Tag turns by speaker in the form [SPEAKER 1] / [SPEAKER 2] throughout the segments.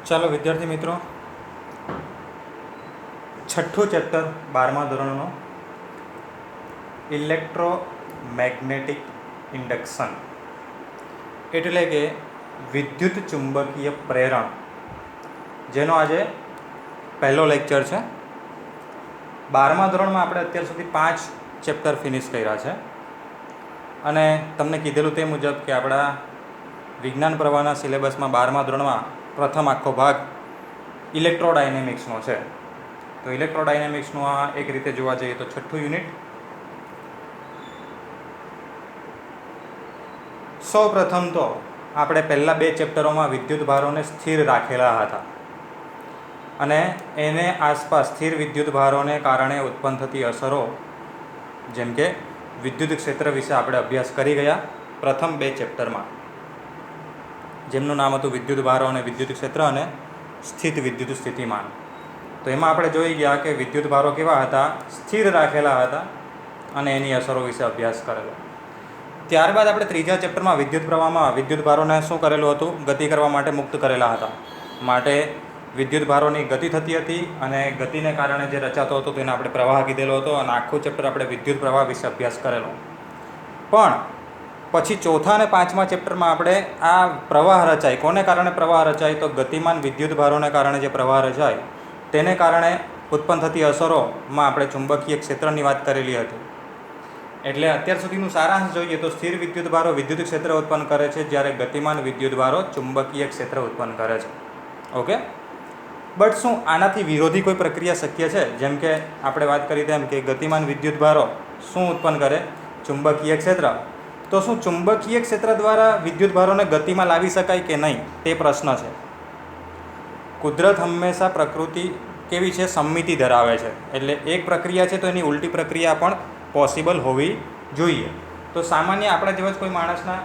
[SPEAKER 1] ચાલો વિદ્યાર્થી મિત્રો, છઠ્ઠું ચેપ્ટર 12મા ધોરણનો ઇલેક્ટ્રોમેગ્નેટિક ઇન્ડક્શન એટલે કે વિદ્યુત ચુંબકીય પ્રેરણ, જેનો આજે પહેલો લેક્ચર છે. 12મા ધોરણમાં આપણે અત્યાર સુધી 5 ચેપ્ટર ફિનિશ કર્યા છે અને તમને કીધેલું તે મુજબ કે આપણા વિજ્ઞાન પ્રવાહના સિલેબસમાં 12મા ધોરણમાં પ્રથમ આખો ભાગ ઇલેક્ટ્રોડાયનેમિક્સનો છે. તો ઇલેક્ટ્રોડાયનેમિક્સનું આ એક રીતે જોવા જઈએ તો છઠ્ઠું યુનિટ. સૌ પ્રથમ તો આપણે પહેલાં 2 ચેપ્ટરોમાં વિદ્યુત ભારોને સ્થિર રાખેલા હતા અને એને આસપાસ સ્થિર વિદ્યુત ભારોને કારણે ઉત્પન્ન થતી અસરો, જેમ કે વિદ્યુત ક્ષેત્ર વિશે આપણે અભ્યાસ કરી ગયા પ્રથમ 2 ચેપ્ટરમાં, જેમનું નામ હતું વિદ્યુત ભારો અને વિદ્યુત ક્ષેત્ર અને સ્થિત વિદ્યુત સ્થિતિમાન. તો એમાં આપણે જોઈ ગયા કે વિદ્યુત ભારો કેવા હતા, સ્થિર રાખેલા હતા અને એની અસરો વિશે અભ્યાસ કરેલો. ત્યારબાદ આપણે ત્રીજા ચેપ્ટરમાં વિદ્યુત પ્રવાહમાં વિદ્યુત ભારોને શું કરેલું હતું, ગતિ કરવા માટે મુક્ત કરેલા હતા. માટે વિદ્યુત ભારોની ગતિ થતી હતી અને ગતિને કારણે જે રચાતો હતો તેને આપણે પ્રવાહ કીધેલો હતો અને આખું ચેપ્ટર આપણે વિદ્યુત પ્રવાહ વિશે અભ્યાસ કરેલો. પણ પછી ચોથા અને 5મા ચેપ્ટરમાં આપણે આ પ્રવાહ રચાય, કોને કારણે પ્રવાહ રચાય, તો ગતિમાન વિદ્યુત ભારોને કારણે જે પ્રવાહ રચાય તેને કારણે ઉત્પન્ન થતી અસરોમાં આપણે ચુંબકીય ક્ષેત્રની વાત કરેલી હતી. એટલે અત્યાર સુધીનું સારાંશ જોઈએ તો સ્થિર વિદ્યુત ભારો વિદ્યુત ક્ષેત્ર ઉત્પન્ન કરે છે, જ્યારે ગતિમાન વિદ્યુત ભારો ચુંબકીય ક્ષેત્ર ઉત્પન્ન કરે છે. ઓકે, બટ શું આનાથી વિરોધી કોઈ પ્રક્રિયા શક્ય છે? જેમ કે આપણે વાત કરી તેમ કે ગતિમાન વિદ્યુત ભારો શું ઉત્પન્ન કરે, ચુંબકીય ક્ષેત્ર. તો શું ચુંબકીય ક્ષેત્ર દ્વારા વિદ્યુત ભારોને ગતિમાં લાવી શકાય કે નહીં, તે પ્રશ્ન છે. કુદરત હંમેશા પ્રકૃતિ કેવી છે, સમમિતિ ધરાવે છે. એટલે એક પ્રક્રિયા છે તો એની ઉલટી પ્રક્રિયા પણ પોસિબલ હોવી જોઈએ. તો સામાન્ય આપણા જેવા જ કોઈ માણસના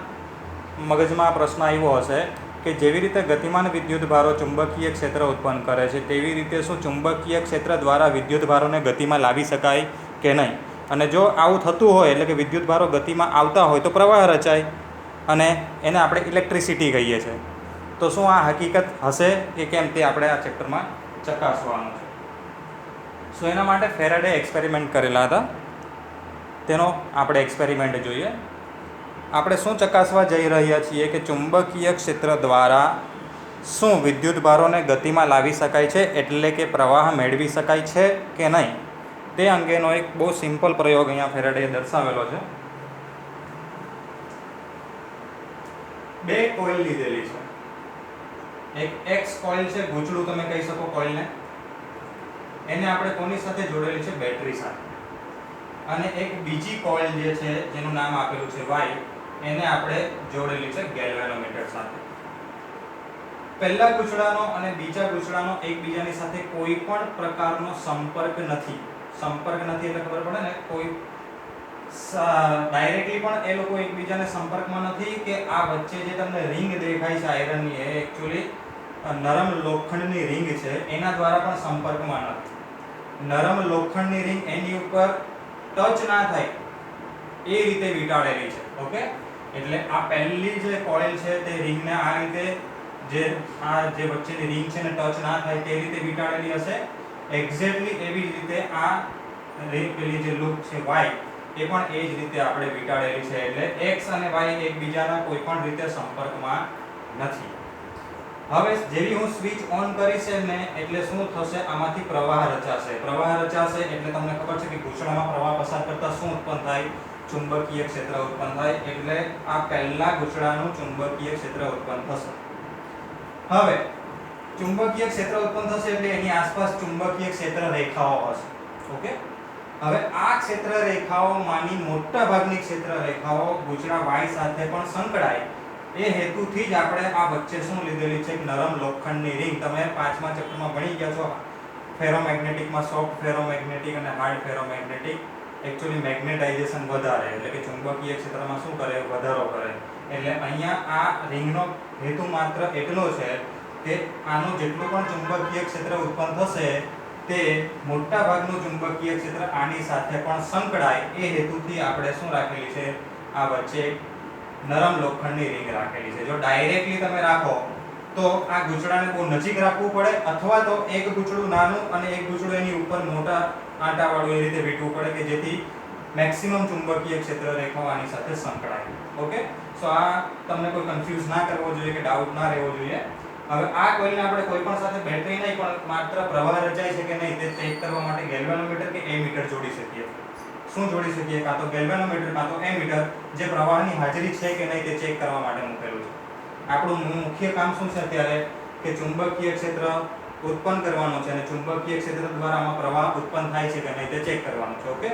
[SPEAKER 1] મગજમાં પ્રશ્ન આવ્યો હશે કે જેવી રીતે ગતિમાન વિદ્યુત ભારો ચુંબકીય ક્ષેત્ર ઉત્પન્ન કરે છે, તેવી રીતે શું ચુંબકીય ક્ષેત્ર દ્વારા વિદ્યુત ભારોને ગતિમાં લાવી શકાય કે નહીં. અને જો આવું થતું હોય, એટલે કે વિદ્યુત ભારો ગતિમાં આવતા હોય તો પ્રવાહ રચાય અને એને આપણે ઇલેક્ટ્રિસિટી કહીએ છીએ. તો શું આ હકીકત હશે કે કેમ, તે આપણે આ ચેપ્ટરમાં ચકાસવાનું છે. સો એના માટે ફેરાડે એક્સપેરિમેન્ટ કરેલા હતા, તેનો આપણે એક્સપેરિમેન્ટ જોઈએ. આપણે શું ચકાસવા જઈ રહ્યા છીએ કે ચુંબકીય ક્ષેત્ર દ્વારા શું વિદ્યુત ભારોને ગતિમાં લાવી શકાય છે, એટલે કે પ્રવાહ મેળવી શકાય છે કે નહીં, તે અંગેનો એક બહુ સિમ્પલ પ્રયોગ અહીંયા ફેરાડેએ દર્શાવેલો છે. 2 કોઇલ લીધેલી છે. એક એક્સ કોઇલ છે, ગૂંચળું તમે કહી શકો કોઇલને. એને આપણે કોની સાથે જોડેલી છે, બેટરી સાથે. અને એક બીજી કોઇલ જે છે જેનું નામ આપેલું છે વાય, એને આપણે જોડેલી છે ગેલ્વેનોમીટર સાથે. પહેલા ગૂંચળાનો અને બીજા ગૂંચળાનો એકબીજાની સાથે કોઈ પણ પ્રકારનો સંપર્ક નથી. સંપર્ક નથી એટલે ખબર પડે ને, કોઈ ડાયરેક્ટલી પણ એ લોકો એકબીજાને સંપર્કમાં નથી કે આ વચ્ચે જે તમને રિંગ દેખાય છે આયરનની, એ એકચ્યુઅલી નરમ લોખંડની રિંગ છે, એના દ્વારા પણ સંપર્કમાં નથી. નરમ લોખંડની રિંગ એની ઉપર ટચ ના થાય એ રીતે વીંટાળેલી છે. ઓકે, એટલે આ પહેલી જે કોઇલ છે તે રિંગને આ રીતે જે વચ્ચેની રિંગ છે ને ટચ ના થાય તે રીતે વીંટાળેલી હશે. એક્ઝેક્ટલી એવી જ રીતે આ પેલી જે લૂપ છે વાય, એ પણ એ જ રીતે આપણે વીંટાળેલી છે. એટલે એક્સ અને વાય એકબીજાના કોઈ પણ રીતે સંપર્કમાં નથી. હવે જેવી હું સ્વિચ ઓન કરીશ ને એટલે શું થશે, આમાંથી પ્રવાહ રચાશે. પ્રવાહ રચાશે એટલે તમને ખબર છે કે ગૂંચળામાં પ્રવાહ પસાર કરતા શું ઉત્પન્ન થાય, ચુંબકીય ક્ષેત્ર ઉત્પન્ન થાય. એટલે આ પહેલા ગૂંચળાનું ચુંબકીય ક્ષેત્ર ઉત્પન્ન થશે. હવે ચુંબકીય ક્ષેત્ર ઉત્પન્ન થશે એટલે એની આસપાસ ચુંબકીય ક્ષેત્ર રેખાઓ હશે. ઓકે, હવે આ ક્ષેત્ર રેખાઓમાંની મોટા ભાગની ક્ષેત્ર રેખાઓ ગૂંચળા વાય સાથે પણ સંકળાય, એ હેતુથી જ આપણે આ વચ્ચે શું લીધેલી છે, નરમ લોખંડની રિંગ. તમે 5મા ચેપ્ટરમાં ભણી ગયા છો ફેરોમેગ્નેટિકમાં, સોફ્ટ ફેરોમેગ્નેટિક અને હાર્ડ ફેરોમેગ્નેટિક. એકચ્યુઅલી મેગ્નેટાઇઝેશન વધારે, એટલે કે ચુંબકીય ક્ષેત્રમાં શું કરે, વધારો કરે. એટલે અહીંયા આ રિંગનો હેતુ માત્ર એટલો છે કે આનું જેટલું પણ ચુંબકીય ક્ષેત્ર ઉત્પન્ન થશે તે મોટા ભાગનું ચુંબકીય ક્ષેત્ર આની સાથે પણ સંકળાય, એ હેતુથી આપણે શું રાખેલી છે, આ વચ્ચે નરમ લોખંડની રિંગ રાખેલી છે. જો ડાયરેક્ટલી તમે રાખો તો આ ગૂંચળાને બહુ નજીક રાખવું પડે, અથવા તો એક ગૂંચળું નાનું અને એક ગૂંચળું એની ઉપર મોટા આંટાવાળું એ રીતે વીંટવું પડે કે જેથી મેક્સિમમ ચુંબકીય ક્ષેત્ર રેખાઓ આની સાથે સંકળાય. ઓકે, સો આ તમને કોઈ કન્ફ્યુઝ ના કરવો જોઈએ કે ડાઉટ ના રહેવો જોઈએ. હવે આ કોઇલને આપણે કોઈ પણ સાથે બેટરી નહીં પણ માત્ર પ્રવાહ રચાય છે કે નહીં તે ચેક કરવા માટે ગેલ્વેનોમીટર કે એમીટર જોડી શકીએ. શું જોડી શકીએ? કાં તો ગેલ્વેનોમીટર કાં તો એમીટર, જે પ્રવાહની હાજરી છે કે નહીં તે ચેક કરવા માટે મૂકેલું છે. આપણું મુખ્ય કામ શું છે અત્યારે કે ચુંબકીય ક્ષેત્ર ઉત્પન્ન કરવાનું છે અને ચુંબકીય ક્ષેત્ર દ્વારા આમાં પ્રવાહ ઉત્પન્ન થાય છે કે નહીં તે ચેક કરવાનું છે. ઓકે,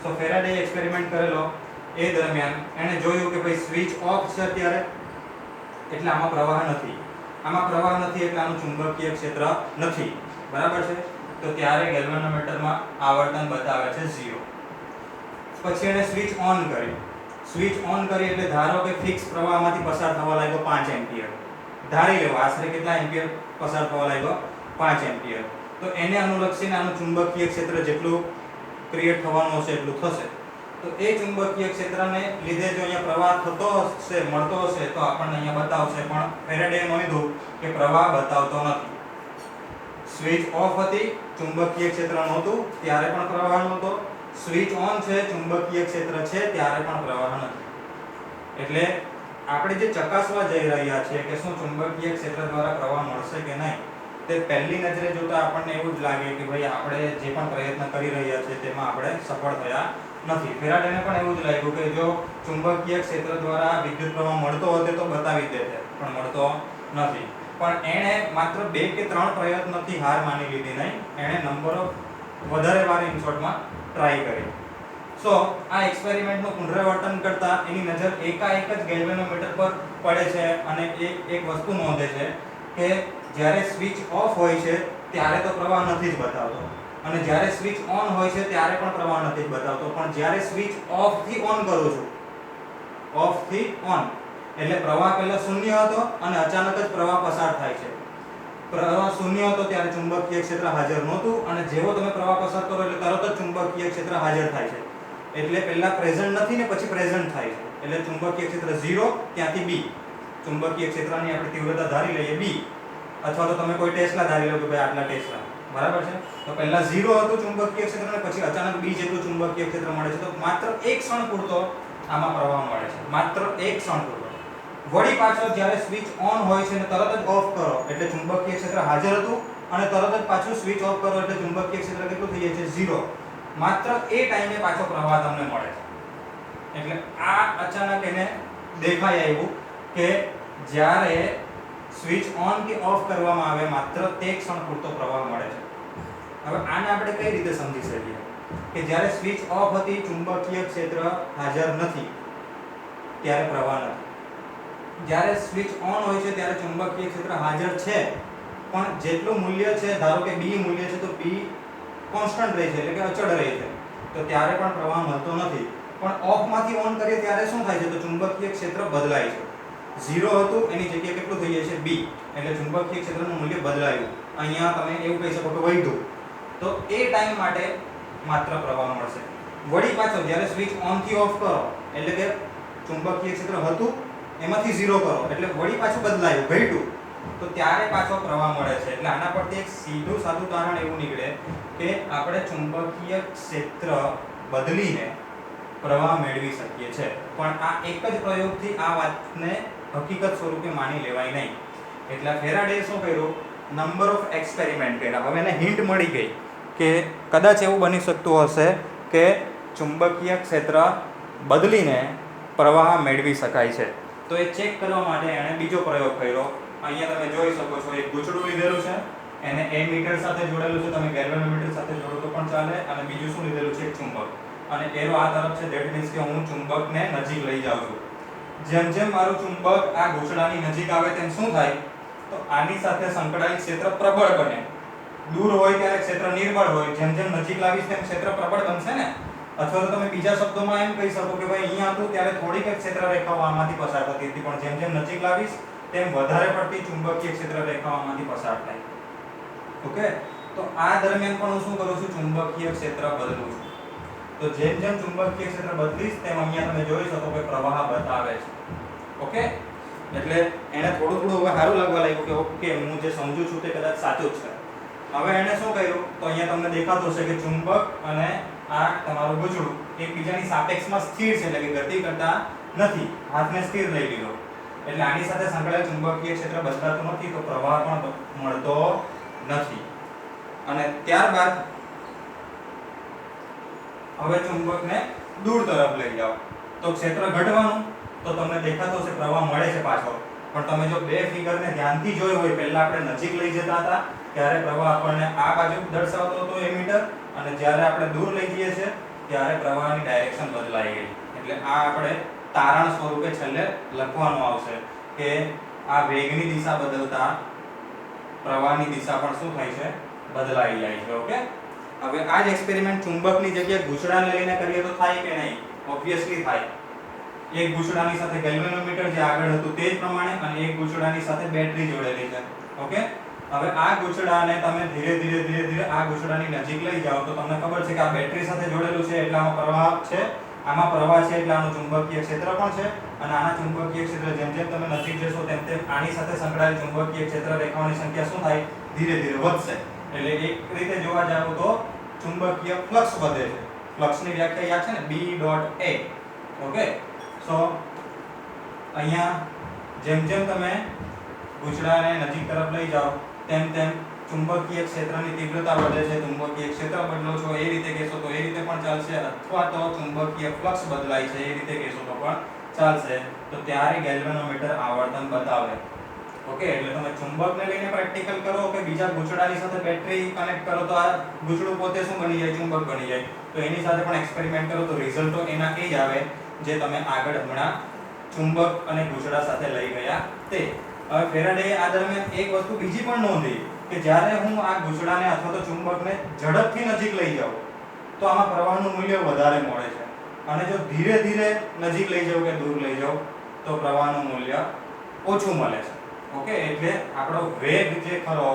[SPEAKER 1] સો ફેરાડે એક્સપેરિમેન્ટ કરેલો એ દરમિયાન એણે જોયું કે ભાઈ સ્વિચ ઓફ છે અત્યારે એટલે આમાં પ્રવાહ નથી. આમાં પ્રવાહ નથી એટલે આનું ચુંબકીય ક્ષેત્ર નથી. બરાબર છે? તો ત્યારે ગેલ્વેનોમીટરમાં આવર્તન બતાવે છે 0. પછી એણે સ્વિચ ઓન કરી. સ્વિચ ઓન કરી એટલે ધારો કે ફિક્સ પ્રવાહમાંથી પસાર થવા લાગ્યો 5 એમ્પિયર. ધારી લેવો આશરે કેટલા એમ્પિયર પસાર થવા લાગ્યો? 5 એમ્પિયર. તો એને અનુલક્ષીને આનું ચુંબકીય ક્ષેત્ર જેટલું ક્રિએટ થવાનું હશે એટલું થશે. તો એ ચુંબકીય ક્ષેત્રને લીધે જો અહીંયા પ્રવાહ થતો હશે, મળતો હશે તો આપણને અહીંયા બતાવશે, પણ ફેરાડેએ નોંધ્યું કે પ્રવાહ બતાવતો નથી. સ્વિચ ઓફ હતી, ચુંબકીય ક્ષેત્ર નહોતું ત્યારે પણ પ્રવાહ નહોતો. સ્વિચ ઓન છે, ચુંબકીય ક્ષેત્ર છે ત્યારે પણ પ્રવાહ નથી. એટલે આપણે જે ચકાસવા જઈ રહ્યા છીએ કે શું ચુંબકીય ક્ષેત્ર દ્વારા પ્રવાહ મળશે કે નહીં, તે પહેલી નજરે જોતા આપણને એવું જ લાગે કે ભાઈ આપણે જે પણ પ્રયત્ન કરી રહ્યા છીએ તેમાં આપણે સફળ થયા નથી. ફેરાડેને પણ એવું જ લાગ્યું કે જો ચુંબકીય ક્ષેત્ર દ્વારા વિદ્યુત પ્રવાહ મળતો હોત તો બતાવી દે છે, પણ મળતો નથી. પણ એણે માત્ર 2 કે 3 પ્રયત્નોથી હાર માની લીધી નહીં, એણે નંબર ઓફ વધારે વાર ઇન શોર્ટમાં ટ્રાય કરી. સો આ એક્સપેરિમેન્ટનું પુનરાવર્તન કરતા એની નજર એકાએક જ ગેલ્વેનોમીટર પર પડે છે અને એક વસ્તુ નોંધે છે કે જ્યારે સ્વિચ ઓફ હોય છે ત્યારે તો પ્રવાહ નથી જ બતાવતો, અને જ્યારે સ્વિચ ઓન હોય છે ત્યારે પણ પ્રવાહ નથી બતાવતો. પણ જ્યારે સ્વિચ ઓફ થી ઓન કરું છું, ઓફ થી ઓન એટલે પ્રવાહ પહેલા શૂન્ય હતો અને અચાનક જ પ્રવાહ પસાર થાય છે. પ્રવાહ શૂન્ય હતો ત્યારે ચુંબકીય ક્ષેત્ર હાજર નહોતું, અને જેવો તમે પ્રવાહ પસાર કરો એટલે તરત જ ચુંબકીય ક્ષેત્ર હાજર થાય છે. એટલે પહેલા પ્રેઝન્ટ નથી ને પછી પ્રેઝન્ટ થાય છે. એટલે ચુંબકીય ક્ષેત્ર 0 ત્યાંથી B. ચુંબકીય ક્ષેત્રની આપણે તીવ્રતા ધારી લઈએ B, અથવા તો તમે કોઈ ટેસ્લા ધારી લો કે ભાઈ આટલા ટેસ્લા. બરાબર છે? તો પહેલા 0 હતું ચુંબકીય ક્ષેત્ર અને પછી અચાનક B જેટલું ચુંબકીય ક્ષેત્ર મળે છે. તો માત્ર એક ક્ષણ પૂરતો આમાં પ્રવાહ મળે છે. માત્ર એક ક્ષણ પૂરતો. વળી પાછો જ્યારે સ્વિચ ઓન હોય છે અને તરત જ ઓફ કરો એટલે ચુંબકીય ક્ષેત્ર હાજર હતું, અને તરત જ પાછું સ્વિચ ઓફ કરો એટલે ચુંબકીય ક્ષેત્ર કેટલું થઈ જાય છે? 0. માત્ર એ ટાઈમે પાછો પ્રવાહ તમને મળે છે. એટલે આ અચાનક એને દેખાઈ આવ્યું કે જ્યારે સ્વિચ ઓન કે ઓફ કરવામાં આવે માત્ર તે ક્ષણ પૂરતો પ્રવાહ મળે છે. હવે આને આપણે કઈ રીતે સમજી શકીએ કે જ્યારે સ્વિચ ઓફ હતી, ચુંબકીય ક્ષેત્ર હાજર નથી ત્યારે પ્રવાહ નથી. જ્યારે સ્વિચ ઓન હોય છે ત્યારે ચુંબકીય ક્ષેત્ર હાજર છે, પણ જેટલું મૂલ્ય છે, ધારો કે B મૂલ્ય છે તો B કોન્સ્ટન્ટ રહે છે, એટલે કે અચળ રહે છે, તો ત્યારે પણ પ્રવાહ મળતો નથી. પણ ઓફ માંથી ઓન કરીએ ત્યારે શું થાય છે? તો ચુંબકીય ક્ષેત્ર બદલાય છે. 0 હતું એની જગ્યાએ કેટલું થઈ જાય છે? B. એટલે ચુંબકીય ક્ષેત્રનું મૂલ્ય બદલાયું. અહીંયા તમે એવું કહી શકો કે વધ્યું. તો એ ટાઈમ માટે માત્ર પ્રવાહ મળશે. વળી પાછો જ્યારે સ્વિચ ઓન થી ઓફ કરો એટલે કે ચુંબકીય ક્ષેત્ર હતું એમાંથી 0 કરો એટલે વળી પાછું બદલાયું, ઘટ્યું, તો ત્યારે પાછો પ્રવાહ મળે છે. એટલે આના પરથી એક સીધું સાદું તારણ એવું નીકળે કે આપણે ચુંબકીય ક્ષેત્ર બદલીને પ્રવાહ મેળવી શકીએ છીએ. પણ આ એક જ પ્રયોગથી આ વાતને હકીકત સ્વરૂપે માની લેવાય નહીં. એટલે ફેરાડે શું કર્યું? નંબર ઓફ એક્સપેરિમેન્ટ કર્યા. હવે એને હિન્ટ મળી ગઈ કે કદાચ એવું બની શકતું હશે કે ચુંબકીય ક્ષેત્ર બદલીને પ્રવાહ મેળવી શકાય છે. તો એ ચેક કરવા માટે એણે બીજો પ્રયોગ કર્યો. અહીંયા તમે જોઈ શકો છો એક ગૂંચળું લીધેલું છે, એને એમીટર સાથે જોડેલું છે, તમે ગેલ્વેનોમીટર સાથે જોડો તો પણ ચાલે, અને બીજું શું લીધેલું છે? એક ચુંબક. અને એરો આ તરફ છે, ધેટ મીન્સ કે હું ચુંબકને નજીક લઈ જાઉં છું. જેમ જેમ મારું ચુંબક આ ગૂંચળાની નજીક આવે તેમ શું થાય? તો આની સાથે સંકળાયેલ ક્ષેત્ર પ્રબળ બને. દૂર હોય ત્યારે ક્ષેત્ર નિર્બળ હોય, જેમ જેમ નજીક લાવીશ તેમ ક્ષેત્ર પ્રબળ બનશે ને. અથવા તો તમે બીજા શબ્દોમાં એમ કહી શકો કે ભાઈ અહીંયા હતું ત્યારે થોડીક ક્ષેત્ર રેખાઓ આમાંથી પસાર થતી હતી, પણ જેમ જેમ નજીક લાવીશ તેમ વધારે પડતી ચુંબકીય ક્ષેત્ર રેખાઓ આમાંથી પસાર થાય. ઓકે, તો આ દરમિયાન પણ હું શું કરું છું? ચુંબકીય ક્ષેત્ર બદલું છું. તો જેમ જેમ ચુંબકીય ક્ષેત્ર બદલીશ તેમ અહીંયા તમે જોઈ શકો કે પ્રવાહ બતાવે છે. ઓકે, એટલે એને થોડું થોડું હવે સારું લાગવા લાગ્યું કે ઓકે હું જે સમજુ છું તે કદાચ સાચું જ છે. હવે એને શું કર્યું તો અહીંયા તમને દેખાતું હશે કે ચુંબક અને આ તમારું ગૂંચળું એકબીજાની સાપેક્ષમાં સ્થિર છે, એટલે કે ગતિ કરતા નથી, હાથને સ્થિર લઈ લીધો. એટલે આની સાથે સંકળાયેલ ચુંબકીય ક્ષેત્ર બદલાતું નથી, તો પ્રવાહ પણ મળતો નથી. અને ત્યારબાદ હવે ચુંબકને દૂર તરફ લઈ જાઓ તો ક્ષેત્ર ઘટવાનું, તો તમને દેખાતો હશે પ્રવાહ મળે છે પાછો. પણ તમે જો બે ફિગરને ધ્યાનથી જોઈ હોય, પહેલા આપણે નજીક લઈ જતા હતા ત્યારે પ્રવાહ આપણને આ બાજુ દર્શાવતો હતો એમીટર, અને જ્યારે આપણે દૂર લઈ જઈએ છીએ ત્યારે પ્રવાહની ડાયરેક્શન બદલાઈ ગઈ. એટલે આ આપણે તારણ સ્વરૂપે છેલ્લે લખવાનું આવશે કે આ વેગની દિશા બદલતા પ્રવાહની દિશા પણ શું થાય છે, બદલાઈ જાય છે. ઓકે, હવે આ જ એક્સપેરિમેન્ટ ચુંબકની જગ્યાએ ગૂંચળાને લઈને કરીએ તો થાય કે નહીં? ઓબ્વિયસલી થાય. એક ગૂંચળાની સાથે ગેલ્વેનોમીટર જે આગળ હતું તે જ પ્રમાણે, અને એક ગૂંચળાની સાથે બેટરી જોડેલી છે. ઓકે, હવે આ ગૂંચળાને તમે ધીરે ધીરે આ ગૂંચળાની નજીક લઈ જાઓ તો તમને ખબર છે કે આ બેટરી સાથે જોડેલું છે એટલે આમાં પ્રવાહ છે, આમાં પ્રવાહ છે એટલે આનું ચુંબકીય ક્ષેત્ર પણ છે. અને આના ચુંબકીય ક્ષેત્ર જેમ જેમ તમે નજીક જશો તેમ તેમ આની સાથે સંકળાયેલ ચુંબકીય ક્ષેત્ર રેખાઓની સંખ્યા શું થાય? ધીરે ધીરે વધશે. એટલે એક રીતે જોવા જાવ તો ચુંબકીય ફ્લક્સ વધે છે. ફ્લક્સની વ્યાખ્યા યાદ છે ને, B.A. ઓકે, સો અહીંયા જેમ જેમ તમે ગૂંચળાને નજીક તરફ લઈ જાઓ તેમ તેમ ચુંબકીય ક્ષેત્રની તીવ્રતા વધે છે. ચુંબકીય ક્ષેત્ર બદલો છો એ રીતે કહેશો તો એ રીતે પણ ચાલશે, અથવા તો ચુંબકીય ફ્લક્સ બદલાય છે એ રીતે કહેશો તો પણ ચાલશે. તો ત્યારે ગેલ્વેનોમીટર આવર્તન બતાવે. ઓકે, એટલે તમે ચુંબકને લઈને પ્રેક્ટિકલ કરો કે બીજા ગૂંચળાની સાથે બેટરી કનેક્ટ કરો તો આ ગૂંચળું પોતે શું બની જાય? ચુંબક બની જાય. તો એની સાથે પણ એક્સપેરિમેન્ટ કરો તો રિઝલ્ટો એના એ જ આવે જે તમે આગળ હમણાં ચુંબક અને ગૂંચળા સાથે લઈ ગયા તે. હવે ફેરાડેએ આ દરમિયાન એક વસ્તુ બીજી પણ નોંધી કે જ્યારે હું આ ગૂંચળાને અથવા તો ચુંબકને ઝડપથી નજીક લઈ જાઉં તો આમાં પ્રવાહનું મૂલ્ય વધારે મળે છે, અને જો ધીરે ધીરે નજીક લઈ જાઉં કે દૂર લઈ જાઉં તો પ્રવાહનું મૂલ્ય ઓછું મળે છે. ઓકે, એટલે આપણો વેગ જે ખરો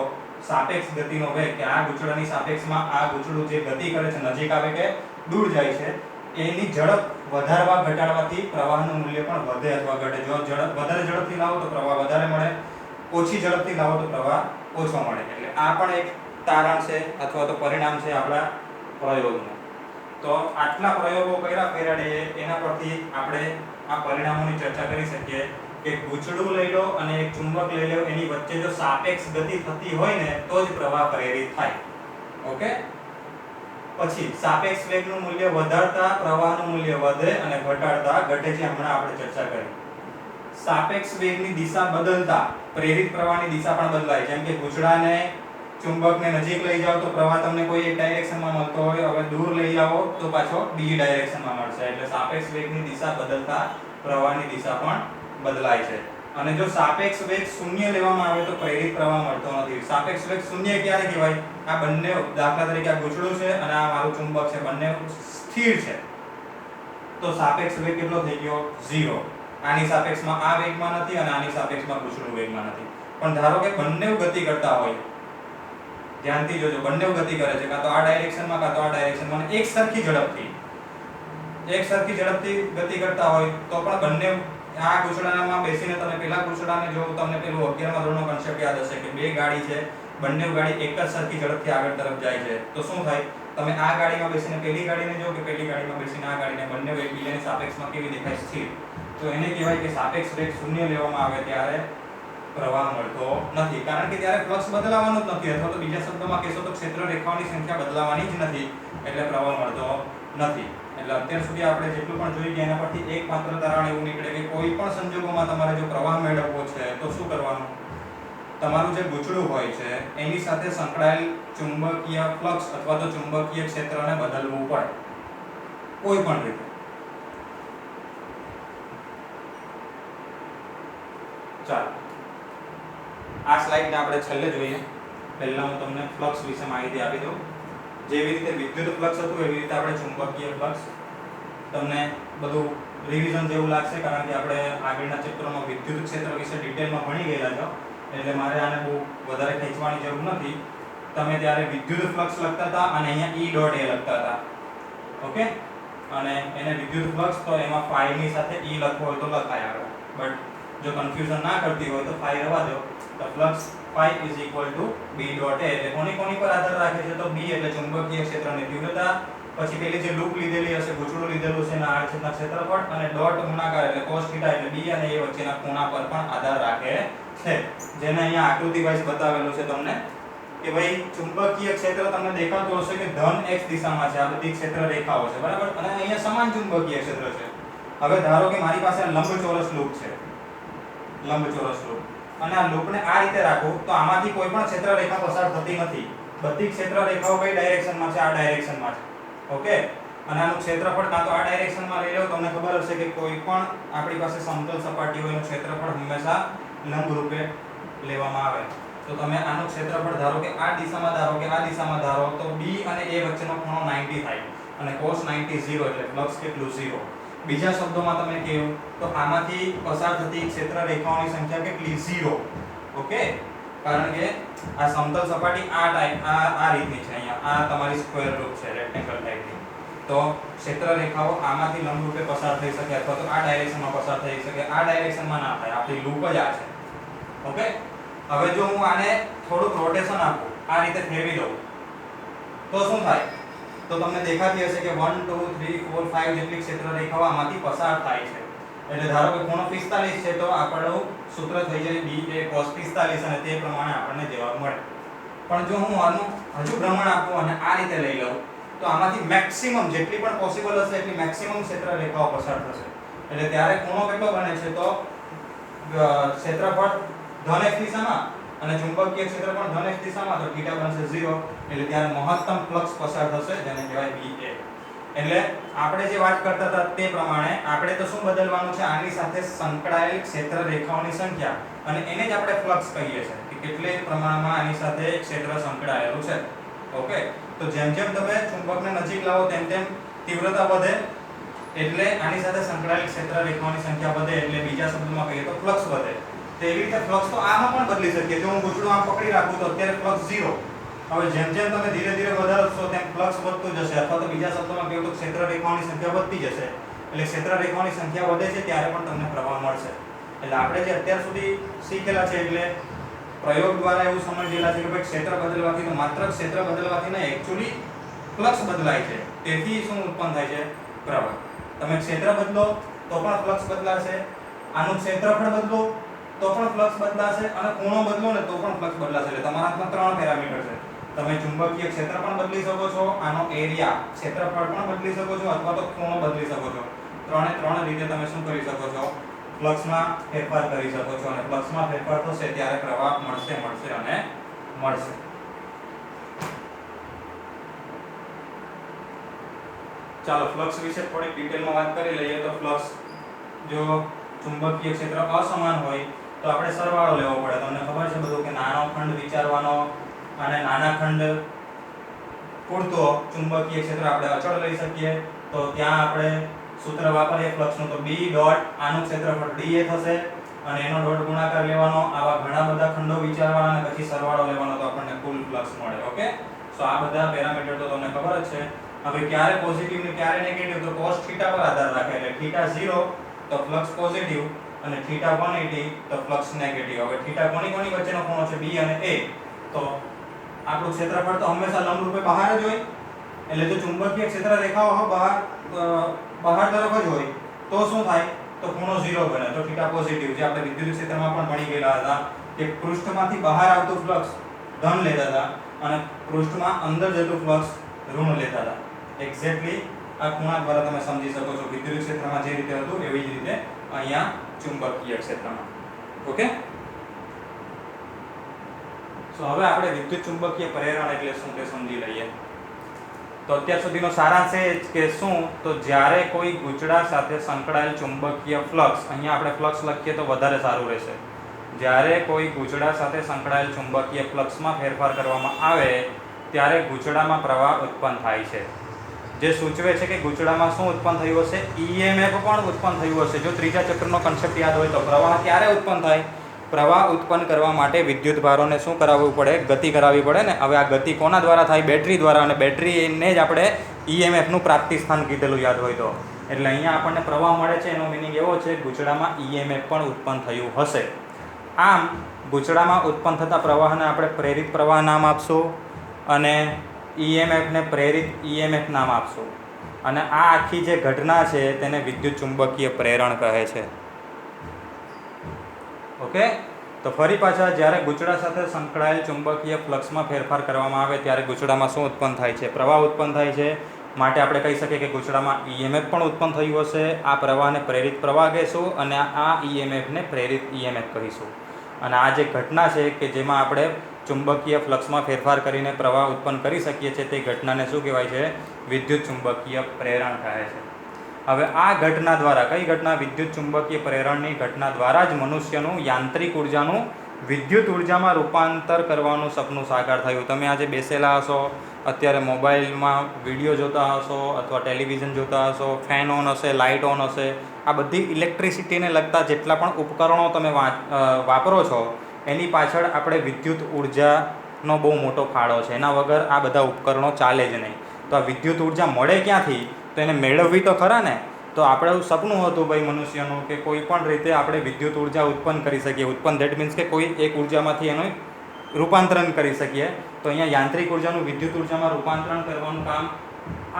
[SPEAKER 1] સાપેક્ષ ગતિનો વેગ, કે આ ગૂંચળાની સાપેક્ષમાં આ ગૂંચળું જે ગતિ કરે છે, નજીક આવે કે દૂર જાય છે, એની ઝડપ વધારવા ઘટાડવાથી પ્રવાહનું મૂલ્ય પણ વધે અથવા ઘટે. જો વધારે ઝડપથી લાવો તો પ્રવાહ વધારે મળે, ઓછી ઝડપથી લાવો તો પ્રવાહ ઓછો મળે. એટલે આ પણ એક તારણ છે અથવા તો પરિણામ છે આપણા પ્રયોગનું. તો આટલા પ્રયોગો કર્યા ફેરાડેએ, એના પરથી આપણે આ પરિણામોની ચર્ચા કરી શકીએ કે ગૂંચળું લઈ લો અને એક ચુંબક લઈ લો, એની વચ્ચે જો સાપેક્ષ ગતિ થતી હોય ને તો જ પ્રવાહ પ્રેરિત થાય. ઓકે, પછી સાપેક્ષ વેગનું મૂલ્ય વધારતા પ્રવાહનું મૂલ્ય વધે અને ઘટાડતા ઘટે છે. હમણાં આપણે ચર્ચા કરી. સાપેક્ષ વેગની દિશા બદલતા પ્રેરિત પ્રવાહની દિશા પણ બદલાય. જેમ કે ગૂંચળાને ચુંબકને નજીક લઈ જાઓ તો પ્રવાહ તમને કોઈ એક ડાયરેક્શનમાં મળતો હોય, હવે દૂર લઈ જાઓ તો પાછો બીજી ડાયરેક્શનમાં મળશે. એટલે સાપેક્ષ વેગની દિશા બદલતા પ્રવાહની દિશા પણ બદલાય છે. અને જો સાપેક્ષ વેગ શૂન્ય લેવામાં આવે તો પ્રેરિત પ્રવાહ મળતો નથી. સાપેક્ષ વેગ શૂન્ય ક્યારે કહેવાય? આ બંને, દાખલા તરીકે આ ગૂંચળું છે અને આ મારું ચુંબક છે, બંને સ્થિર છે, તો સાપેક્ષ વેગ કેટલો થઈ ગયો? 0. આની સાપેક્ષમાં આ વેગમાં નથી અને આની સાપેક્ષમાં ગૂંચળું વેગમાં નથી. પણ ધારો કે બંને ગતિ કરતા હોય, ધ્યાનથી જોજો, બંને ગતિ કરે છે, કાં તો આ ડાયરેક્શનમાં કાં તો આ ડાયરેક્શનમાં, એક સરખી ઝડપથી ગતિ કરતા હોય તો પણ બંને, આ ગૂંચળામાં બેસીને તમે પેલા ગૂંચળાને જો તમને પેલું 11મા ધોરણનો કોન્સેપ્ટ યાદ હશે કે બે ગાડી છે, બંને ગાડી એક જ સરખી ઝડપથી આગળ તરફ જાય છે, તો શું થાય? તમે આ ગાડીમાં બેસીને પેલી ગાડીને જો કે પેલી ગાડીમાં બેસીને આ ગાડીને, બંને એકબીજાની સાપેક્ષમાં કેવી દેખાય? સ્થિર. તો એને કહેવાય કે સાપેક્ષ વેગ શૂન્ય લેવામાં આવે ત્યારે પ્રવાહ મળતો નથી, કારણ કે ત્યારે ફ્લક્સ બદલાવાનો જ નથી, અથવા તો બીજા શબ્દોમાં કહેશો તો ક્ષેત્ર રેખાઓની સંખ્યા બદલાવાની જ નથી, એટલે પ્રવાહ મળતો નથી. એટલે અત્યાર સુધી આપણે જેટલું પણ જોઈ ગયા એના પરથી એકમાત્ર તારણ એવું નીકળે કે કોઈ પણ સંજોગોમાં તમારે જો પ્રવાહ મેળવવો છે તો શું કરવાનું? તમારું જે ગૂંચળું હોય છે એની સાથે સંકળાયેલ ચુંબકીય ફ્લક્સ અથવા તો ચુંબકીય ક્ષેત્રને બદલવું પડે કોઈ પણ રીતે. ચાલો આ સ્લાઇડને આપણે છેલ્લે જોઈએ. પહેલા હું તમને ફ્લક્સ વિશે માહિતી આપી દઉં. જેવી રીતે વિદ્યુત ફ્લક્સ હતું એવી રીતે આપણે ચુંબકીય ફ્લક્સ, તમને બધું રિવિઝન જેવું લાગશે કારણ કે આપણે આગળના ચેપ્ટરમાં વિદ્યુત ક્ષેત્ર વિશે ડિટેલમાં ભણી ગયેલા છો, એટલે મારે આને બહુ વધારે ખેંચવાની જરૂર નથી. તમે ત્યારે વિદ્યુત ફ્લક્સ લખતા હતા અને અહીંયા E.A લખતા હતા. ઓકે, અને એને વિદ્યુત ફ્લક્સ તો એમાં ફાઈ ની સાથે E લખવો હોય તો લખાય આગળ, બટ જો કન્ફ્યુઝન ના કરતી હોય તો ફાઈ રવા દો. તો flux phi is equal to B dot A. એટલે કોની પર આધાર રાખે છે? તો બી એટલે ચુંબકીય ક્ષેત્રની તીવ્રતા, પછી પેલી જે લૂપ લીધેલી હશે, ગૂંચળું લીધેલું છે એના આડછેદના ક્ષેત્રફળ, અને ડોટ ગુણાકાર એટલે cos થીટા એટલે બી અને એ વચ્ચેના ખૂણા પર પણ આધાર રાખે છે. જેને અહીંયા આકૃતિ વાઇઝ બતાવેલું છે તમને કે ભાઈ ચુંબકીય ક્ષેત્ર તમને દેખાતું હશે કે ધન x દિશામાં છે. આ બધી ક્ષેત્ર રેખાઓ છે, બરાબર, અને અહીંયા સમાન ચુંબકીય ક્ષેત્ર છે. હવે ધારો કે મારી પાસે લંબચોરસ લૂપ છે, લંબચોરસ લૂપ, અને આ લૂપને આ રીતે રાખું તો આમાંથી કોઈ પણ ક્ષેત્ર રેખા પસાર થતી નથી. બધી ક્ષેત્ર રેખાઓ કઈ ડાયરેક્શનમાં છે? આ ડાયરેક્શનમાં છે. ઓકે, અને આનું ક્ષેત્રફળ કાં તો આ ડાયરેક્શનમાં લઈ લો. તમને ખબર હશે કે કોઈ પણ આપણી પાસે સમતલ સપાટી હોય એનું ક્ષેત્રફળ હંમેશા લંબ રૂપે લેવામાં આવે. તો તમે આનું ક્ષેત્રફળ ધારો કે આ દિશામાં ધારો તો b અને a વચ્ચેનો ખૂણો 90 થાય, અને cos 90 0 એટલે ફ્લક્સ કેટલું? 0. બીજા શબ્દોમાં તમે કહ્યું તો આમાંથી પસાર થતી ક્ષેત્ર રેખાઓની સંખ્યા કેટલી? 0. ઓકે, કારણ કે આ સમતલ સપાટી આ રીતની છે. અહીંયા આ તમારી સ્ક્વેર લૂપ છે, રેક્ટેંગલ ટાઈપની. તો ક્ષેત્ર રેખાઓ આમાંથી લંબ રૂપે પસાર થઈ શકે અથવા તો આ ડાયરેક્શનમાં પસાર થઈ શકે. આ ડાયરેક્શનમાં ના થાય, આપણી લૂપ જ આ છે. ઓકે, હવે જો હું આને થોડુંક રોટેશન આપું, આ રીતે ફેરવી દઉં તો શું થાય? તો તમને દેખાતી હશે કે 1 2 3 4 5 જેટલી ક્ષેત્ર રેખાઓ આમાંથી પસાર થાય છે. એટલે ધારો કે ખૂણો 45 છે તો આપણું સૂત્ર થઈ જાય b a cos 45 અને તે પ્રમાણે આપણને જવાબ મળે. પણ જો હું આનું હજુ ભ્રમણ આપું અને આ રીતે લઈ લઉં તો આમાંથી મેક્સિમમ જેટલી પણ પોસિબલ હશે એટલી મેક્સિમમ ક્ષેત્ર રેખાઓ પસાર થશે. એટલે ત્યારે ખૂણો કેટલો બને છે? તો ક્ષેત્રફળ ધન x દિશામાં અને ચુંબકીય ક્ષેત્ર પણ ધન x દિશામાં, તો θ બનશે 0. એટલે ત્યારે મહત્તમ ફ્લક્સ પસાર થશે, જેને કહેવાય BA. એટલે આપણે જે વાત કરતા હતા તે પ્રમાણે આપણે તો શું બદલવાનું છે? આની સાથે સંકળાયેલ ક્ષેત્ર રેખાઓની સંખ્યા, અને એને જ આપણે ફ્લક્સ કહીએ છીએ કે કેટલે પ્રમાણમાં આની સાથે ક્ષેત્ર સંકળાયેલું છે. ઓકે, તો જેમ જેમ તમે ચુંબકને નજીક લાવો તેમ તેમ તીવ્રતા વધે, એટલે આની સાથે સંકળાયેલ ક્ષેત્ર રેખાઓની સંખ્યા વધે, એટલે બીજા શબ્દોમાં કહીએ તો ફ્લક્સ વધે. તો એવી રીતે ફ્લક્સ તો આમાં પણ બદલી શકીએ. જો હું ગૂંચળું આમ પકડી રાખું તો અત્યારે ફ્લક્સ 0. હવે જેમ જેમ તમે ધીરે ધીરે વધારશો તેમ ફ્લક્સ વધતું જશે, અથવા તો બીજા શબ્દોમાં કહીએ તો ક્ષેત્ર રેખાઓની સંખ્યા વધતી જશે. એટલે ક્ષેત્ર રેખાઓની સંખ્યા વધે છે ત્યારે પણ તમને પ્રવાહ મળશે. એટલે આપણે જે અત્યાર સુધી શીખેલા છે, એટલે પ્રયોગ દ્વારા એવું સમજેલા છે કે ભાઈ ક્ષેત્ર બદલવાથી તો માત્ર ક્ષેત્ર બદલવાથી નહીં, એક્ચ્યુઅલી ફ્લક્સ બદલાય છે. તેથી શું ઉત્પન્ન થાય છે? પ્રવાહ. તમે ક્ષેત્ર બદલો તો પણ ફ્લક્સ બદલાશે, આનું ક્ષેત્રફળ બદલો તો પણ ફ્લક્સ બદલાશે, અને ખૂણો બદલો ને તો પણ ફ્લક્સ બદલાશે. એટલે તમારા હાથમાં 3 પેરામીટર છે. તમે ચુંબકીય ક્ષેત્ર પણ બદલી શકો છો, આનો એરિયા ક્ષેત્રફળ પણ બદલી શકો છો, અથવા તો ખૂણો બદલી શકો છો. 3 રીતે તમે શું કરી શકો છો? ફ્લક્સમાં ફેરફાર કરી શકો છો, અને ફ્લક્સમાં ફેરફાર થશે ત્યારે પ્રવાહ મળશે અને મળશે. ચાલો ફ્લક્સ વિશે થોડી ડિટેલમાં વાત કરી લઈએ. તો ફ્લક્સ, જો ચુંબકીય ક્ષેત્ર અસમાન હોય તો આપણે સરવાળો લેવો પડે. તમને ખબર છે બધું કે નાનો ખંડ વિચારવાનો, અને નાના ખંડ પૂરતો ચુંબકીય ક્ષેત્ર આપણે અચળ લઈ શકીએ. તો ત્યાં આપણે સૂત્ર વાપરીએ ફ્લક્સનું, તો b ડોટ આનું ક્ષેત્રફળ dA થશે, અને એનો ડોટ ગુણાકાર લેવાનો. આવા ઘણા બધા ખંડો વિચારવાના અને પછી સરવાળો લેવાનો, તો આપણને કુલ ફ્લક્સ મળે. ઓકે, સો આ બધા પેરામીટર તો તમને ખબર જ છે. હવે ક્યારે પોઝિટિવ ને ક્યારે નેગેટિવ? તો cos θ પર આધાર રાખે. એટલે θ 0 તો ફ્લક્સ પોઝિટિવ, અને θ 180 તો ફ્લક્સ નેગેટિવ. હવે θ કોની વચ્ચેનો ખૂણો છે? b અને a. તો આપણું ક્ષેત્રફળ તો હંમેશા લંબરૂપે બહાર જ હોય. એટલે જો ચુંબકીય ક્ષેત્ર રેખાઓ બહાર તરફ જ હોય તો શું થાય? તો ખૂણો 0 બને. તો θ પોઝિટિવ, જે આપણે વિદ્યુત ક્ષેત્રમાં પણ ભણી ગયેલા હતા કે પૃષ્ઠમાંથી બહાર આવતું ફ્લક્સ ધન લેતા હતા, અને પૃષ્ઠમાં અંદર જતું ફ્લક્સ ઋણ લેતા હતા. એક્ઝેક્ટલી આ ખૂણા દ્વારા તમે સમજી શકો છો. વિદ્યુત ક્ષેત્રમાં જે રીતે હતું એવી જ રીતે અહીંયા ચુંબકીય ક્ષેત્રમાં. ઓકે, તો હવે આપણે વિદ્યુત ચુંબકીય પ્રેરણ એટલે શું તે સમજી લઈએ. તો અત્યાર સુધીનો સારાંશ એ જ કે શું? તો જ્યારે કોઈ ગૂંચળા સાથે સંકળાયેલ ચુંબકીય ફ્લક્સ, અહીંયા આપણે ફ્લક્સ લખીએ તો વધારે સારું રહેશે. જ્યારે કોઈ ગૂંચળા સાથે સંકળાયેલ ચુંબકીય ફ્લક્સમાં ફેરફાર કરવામાં આવે ત્યારે ગૂંચળામાં પ્રવાહ ઉત્પન્ન થાય છે. જે સૂચવે છે કે ગૂંચળામાં શું ઉત્પન્ન થયું હશે? EMF પણ ઉત્પન્ન થયું હશે. જો ત્રીજા ચક્રનો કન્સેપ્ટ યાદ હોય તો પ્રવાહ ક્યારે ઉત્પન્ન થાય? પ્રવાહ ઉત્પન્ન કરવા માટે વિદ્યુત ભારોને શું કરાવવું પડે? ગતિ કરાવવી પડે ને. હવે આ ગતિ કોના દ્વારા થાય? બેટરી દ્વારા. અને બેટરીને જ આપણે EMF નું પ્રાપ્તિ સ્થાન કીધેલું યાદ હોય તો. એટલે અહીંયા આપણને પ્રવાહ મળે છે એનો મિનિંગ એવો છે કે ગૂંચળામાં EMF પણ ઉત્પન્ન થયું હશે. આમ ગૂંચળામાં ઉત્પન્ન થતા પ્રવાહને આપણે પ્રેરિત પ્રવાહ નામ આપશું અને EMFને પ્રેરિત EMF નામ આપશું. અને આ આખી જે ઘટના છે તેને વિદ્યુત ચુંબકીય પ્રેરણ કહે છે. ઓકે, તો ફરી પાછા જ્યારે ગૂંચળા સાથે સંકળાયેલ ચુંબકીય ફ્લક્સમાં ફેરફાર કરવામાં આવે ત્યારે ગૂંચળામાં શું ઉત્પન્ન થાય છે? પ્રવાહ ઉત્પન્ન થાય છે. માટે આપણે કહી શકીએ કે ગૂંચળામાં EMF પણ ઉત્પન્ન થયું હશે. આ પ્રવાહને પ્રેરિત પ્રવાહ કહીશું અને આ EMFને પ્રેરિત EMF કહીશું. અને આ જે ઘટના છે કે જેમાં આપણે ચુંબકીય ફ્લક્સમાં ફેરફાર કરીને પ્રવાહ ઉત્પન્ન કરી શકીએ છીએ તે ઘટનાને શું કહેવાય છે? વિદ્યુત ચુંબકીય પ્રેરણ કહે છે. હવે આ ઘટના દ્વારા, કઈ ઘટના? વિદ્યુત ચુંબકીય પ્રેરણની ઘટના દ્વારા જ મનુષ્યનું યાંત્રિક ઉર્જાનું વિદ્યુત ઉર્જામાં રૂપાંતર કરવાનું સપનું સાકાર થયું. તમે આજે બેસેલા હશો, અત્યારે મોબાઈલમાં વિડીયો જોતા હશો અથવા ટેલિવિઝન જોતા હશો, ફેન ઓન હશે, લાઇટ ઓન હશે, આ બધી ઇલેક્ટ્રિસિટીને લગતા જેટલા પણ ઉપકરણો તમે વાપરો છો એની પાછળ આપણે વિદ્યુત ઉર્જાનો બહુ મોટો ફાળો છે. એના વગર આ બધા ઉપકરણો ચાલે જ નહીં. તો આ વિદ્યુત ઉર્જા મળે ક્યાંથી? તો એને મેળવવી તો ખરા ને. તો આપણે સપનું હતું ભાઈ મનુષ્યનું કે કોઈ પણ રીતે આપણે વિદ્યુત ઉર્જા ઉત્પન્ન કરી શકીએ. ઉત્પન્ન ધેટ મીન્સ કે કોઈ એક ઉર્જામાંથી એનું રૂપાંતરણ કરી શકીએ. તો અહીંયા યાંત્રિક ઉર્જાનું વિદ્યુત ઉર્જામાં રૂપાંતરણ કરવાનું કામ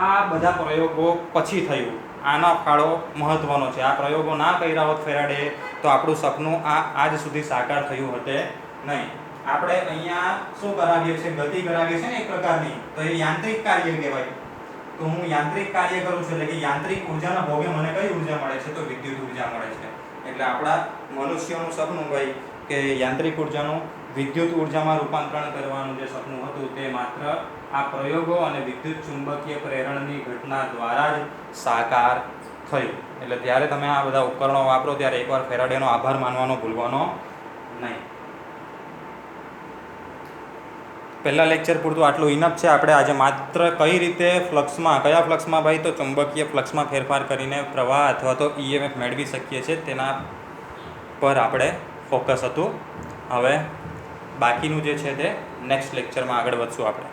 [SPEAKER 1] આ બધા પ્રયોગો પછી થયું. આનો ફાળો મહત્ત્વનો છે. આ પ્રયોગો ના કર્યા હોત ફેરાડે તો આપણું સપનું આજ સુધી સાકાર થયું હોતે નહીં. આપણે અહીંયા શું કરાવીએ છીએ? ગતિ કરાવીએ છીએ ને એક પ્રકારની, તો એ યાંત્રિક કાર્ય કહેવાય. તો હું યાંત્રિક કાર્ય કરું છું એટલે કે યાંત્રિક ઉર્જાના ભોગે મને કઈ ઉર્જા મળે છે? તો વિદ્યુત ઉર્જા મળે છે. એટલે આપણા મનુષ્યનું સપનું ભાઈ કે યાંત્રિક ઉર્જાનું વિદ્યુત ઉર્જામાં રૂપાંતરણ કરવાનું જે સપનું હતું તે માત્ર આ પ્રયોગો અને વિદ્યુત ચુંબકીય પ્રેરણની ઘટના દ્વારા જ સાકાર થયું. એટલે જ્યારે તમે આ બધા ઉપકરણો વાપરો ત્યારે એકવાર ફેરાડેનો આભાર માનવાનો ભૂલવાનો નહીં. પહેલા લેક્ચર પૂરતું આટલું ઇનફ છે. આપણે આજે માત્ર કઈ રીતે ફ્લક્સમાં, કયા ફ્લક્સમાં ભાઈ? તો ચુંબકીય ફ્લક્સમાં ફેરફાર કરીને પ્રવાહ અથવા તો EMF મેળવી શકીએ છીએ તેના પર આપણે ફોકસ હતું. હવે બાકીનું જે છે તે નેક્સ્ટ લેક્ચરમાં આગળ વધશું આપણે.